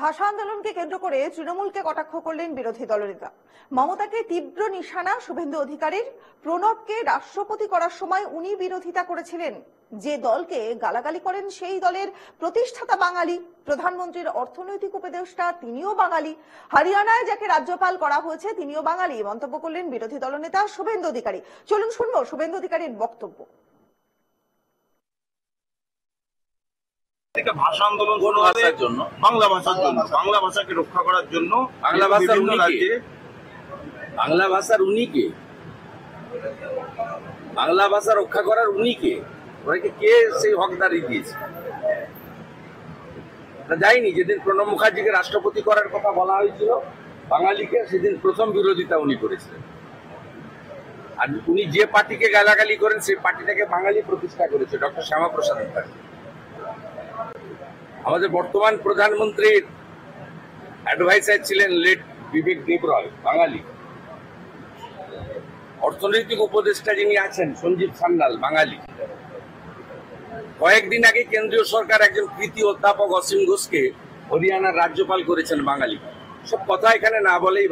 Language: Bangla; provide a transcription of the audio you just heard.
ভাষা আন্দোলনকে কেন্দ্র করে তৃণমূলকে কটাক্ষ করলেন বিরোধী দলনেতা। মমতাকে তীব্র নিশানা শুভেন্দু অধিকারীর। প্রণবকে রাষ্ট্রপতি করার সময় উনি বিরোধিতা করেছিলেন। যে দলকে গালাগালি করেন সেই দলের প্রতিষ্ঠাতা বাঙালি, প্রধানমন্ত্রীর অর্থনৈতিক উপদেষ্টা তিনিও বাঙালি, হরিয়ানায় যাকে রাজ্যপাল করা হয়েছে তিনিও বাঙালি, মন্তব্য করলেন বিরোধী দলনেতা শুভেন্দু অধিকারী। চলুন শুনবো শুভেন্দু অধিকারীর বক্তব্য। ভাষা আন্দোলন কোন ভাষার জন্য? বাংলা ভাষার জন্য, বাংলা ভাষাকে রক্ষা করার জন্য। বাংলা ভাষার বিভিন্ন রাজ্যে বাংলা ভাষার উনি কে? বাংলা ভাষা রক্ষা করার উনি কে? ওনাকে কে সেই হকদারি দিয়েছে? যায়নি যেদিন প্রণব মুখার্জিকে রাষ্ট্রপতি করার কথা বলা হয়েছিল বাঙালিকে, সেদিন প্রথম বিরোধিতা উনি করেছিলেন। আর উনি যে পার্টিকে গালাগালি করেন সেই পার্টিটাকে বাঙালি প্রতিষ্ঠা করেছে, ডক্টর শ্যামাপ্রসাদ মুখার্জি। আমাদের বর্তমান প্রধানমন্ত্রীর অ্যাডভাইসার ছিলেন লেট বিবেক দেবরয়, বাঙালি। অর্থনৈতিক উপদেষ্টা যিনি আছেন সঞ্জীব সান্যাল, বাঙালি। কয়েকদিন আগে কেন্দ্রীয় সরকার একজন কৃতি অধ্যাপক অসীম ঘোষকে হরিয়ানার রাজ্যপাল করেছেন, বাঙালি। সব কথা এখানে না বলেই